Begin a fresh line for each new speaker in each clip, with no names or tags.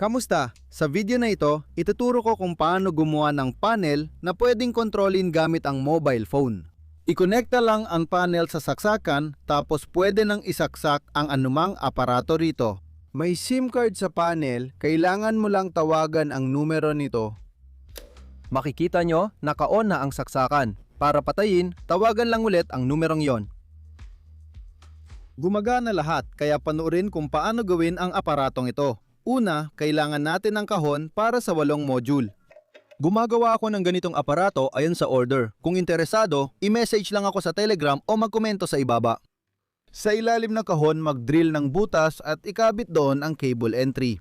Kamusta? Sa video na ito, ituturo ko kung paano gumawa ng panel na pwedeng kontrolin gamit ang mobile phone. I-connecta lang ang panel sa saksakan tapos pwede nang isaksak ang anumang aparato rito. May SIM card sa panel, kailangan mo lang tawagan ang numero nito. Makikita nyo, naka-on na ang saksakan. Para patayin, tawagan lang ulit ang numerong yon. Gumagana lahat, kaya panoorin kung paano gawin ang aparatong ito. Una, kailangan natin ng kahon para sa 8 module. Gumagawa ako ng ganitong aparato ayon sa order. Kung interesado, i-message lang ako sa Telegram o magkomento sa ibaba. Sa ilalim ng kahon, mag-drill ng butas at ikabit doon ang cable entry.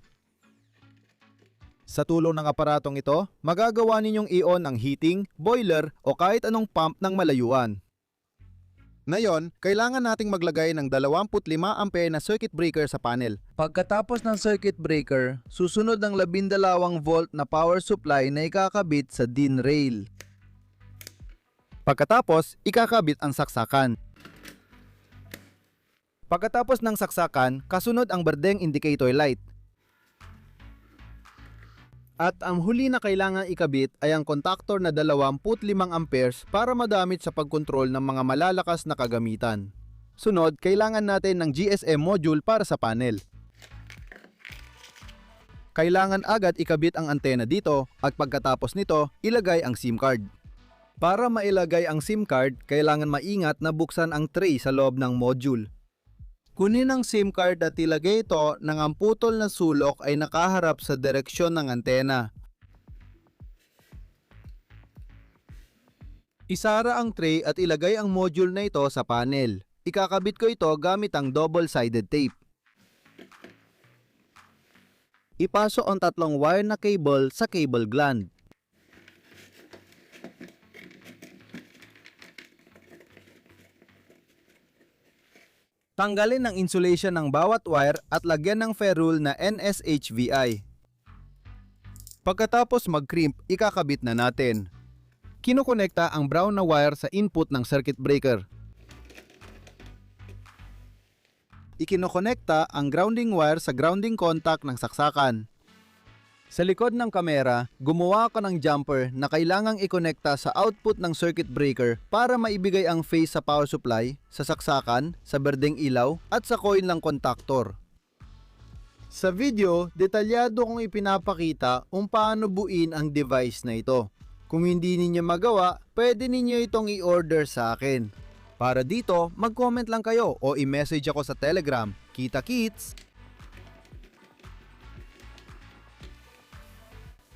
Sa tulong ng aparatong ito, magagawa ninyong i-on ang heating, boiler o kahit anong pump ng malayuan. Ngayon, kailangan nating maglagay ng 25 ampere na circuit breaker sa panel. Pagkatapos ng circuit breaker, susunod ang 12 volt na power supply na ikakabit sa DIN rail. Pagkatapos, ikakabit ang saksakan. Pagkatapos ng saksakan, kasunod ang berdeng indicator light. At ang huli na kailangan ikabit ay ang kontaktor na 25 amperes para madamit sa pagkontrol ng mga malalakas na kagamitan. Sunod, kailangan natin ng GSM module para sa panel. Kailangan agad ikabit ang antena dito at pagkatapos nito, ilagay ang SIM card. Para mailagay ang SIM card, kailangan maingat na buksan ang tray sa loob ng module. Kunin ang SIM card at ilagay ito nang ang putol na sulok ay nakaharap sa direksyon ng antena. Isara ang tray at ilagay ang module na ito sa panel. Ikakabit ko ito gamit ang double-sided tape. Ipasok ang 3 wire na cable sa cable gland. Tanggalin ang insulation ng bawat wire at lagyan ng ferrule na NSHVI. Pagkatapos mag-crimp, ikakabit na natin. Kinukonekta ang brown na wire sa input ng circuit breaker. Ikinokonekta ang grounding wire sa grounding contact ng saksakan. Sa likod ng kamera, gumawa ako ng jumper na kailangang ikonekta sa output ng circuit breaker para maibigay ang phase sa power supply, sa saksakan, sa berdeng ilaw, at sa coil ng kontaktor. Sa video, detalyado kong ipinapakita kung paano buuin ang device na ito. Kung hindi ninyo magawa, pwede ninyo itong i-order sa akin. Para dito, mag-comment lang kayo o i-message ako sa Telegram. Kita-kits!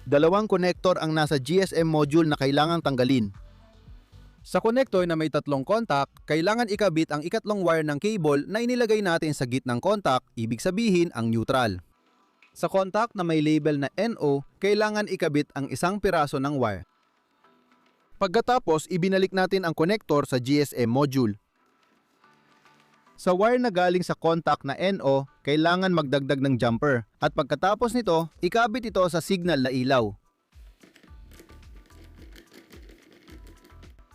2 connector ang nasa GSM module na kailangang tanggalin. Sa connector na may 3 contact, kailangan ikabit ang ikatlong wire ng cable na inilagay natin sa gitnang contact, ibig sabihin ang neutral. Sa contact na may label na NO, kailangan ikabit ang isang piraso ng wire. Pagkatapos, ibinalik natin ang connector sa GSM module. Sa wire na galing sa contact na NO, kailangan magdagdag ng jumper at pagkatapos nito, ikabit ito sa signal na ilaw.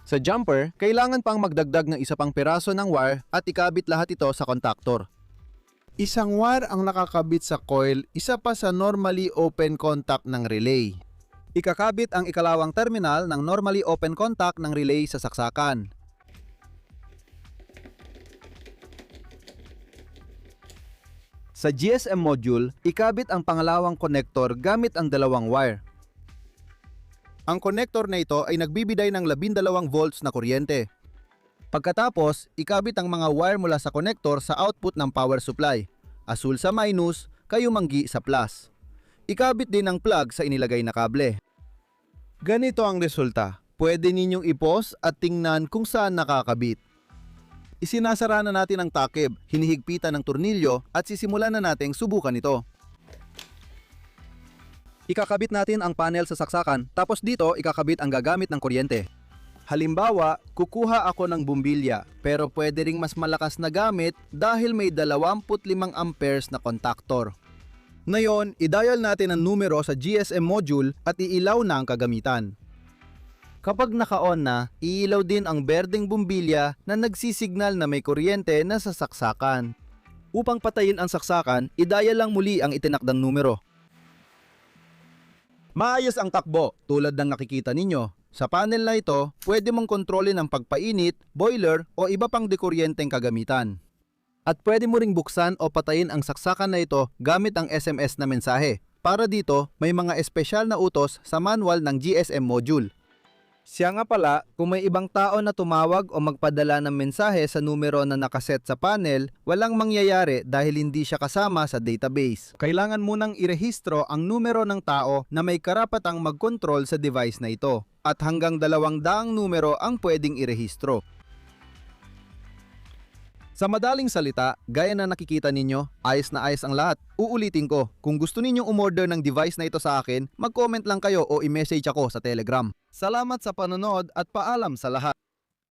Sa jumper, kailangan pang magdagdag ng isa pang piraso ng wire at ikabit lahat ito sa contactor. Isang wire ang nakakabit sa coil, isa pa sa normally open contact ng relay. Ikakabit ang ikalawang terminal ng normally open contact ng relay sa saksakan. Sa GSM module, ikabit ang pangalawang connector gamit ang 2 wire. Ang connector na ito ay nagbibiday ng 12 volts na kuryente. Pagkatapos, ikabit ang mga wire mula sa connector sa output ng power supply. Asul sa minus, kayumanggi sa plus. Ikabit din ang plug sa inilagay na kable. Ganito ang resulta. Pwede ninyong i-pause at tingnan kung saan nakakabit. Isinasara na natin ang takip, hinihigpitan ng tornilyo at sisimulan na nating subukan ito. Ikakabit natin ang panel sa saksakan, tapos dito ikakabit ang gagamit ng kuryente. Halimbawa, kukuha ako ng bumbilya, pero pwede ring mas malakas na gamit dahil may 25 amperes na kontaktor. Ngayon, i-dial natin ang numero sa GSM module at iilaw na ang kagamitan. Kapag naka-on na, iilaw din ang berdeng bumbilya na nagsisignal na may kuryente na sa saksakan. Upang patayin ang saksakan, i-dial lang muli ang itinakdang numero. Maayos ang takbo tulad ng nakikita ninyo. Sa panel na ito, pwede mong kontrolin ang pagpainit, boiler o iba pang dekuryenteng kagamitan. At pwede mo ring buksan o patayin ang saksakan na ito gamit ang SMS na mensahe. Para dito, may mga espesyal na utos sa manual ng GSM module. Siya nga pala, kung may ibang tao na tumawag o magpadala ng mensahe sa numero na nakaset sa panel, walang mangyayari dahil hindi siya kasama sa database. Kailangan munang irehistro ang numero ng tao na may karapatang mag-control sa device na ito. At hanggang 200 numero ang pwedeng irehistro. Sa madaling salita, gaya na nakikita ninyo, ayos na ayos ang lahat. Uulitin ko, kung gusto ninyong umorder ng device na ito sa akin, mag-comment lang kayo o i-message ako sa Telegram. Salamat sa panonood at paalam sa lahat.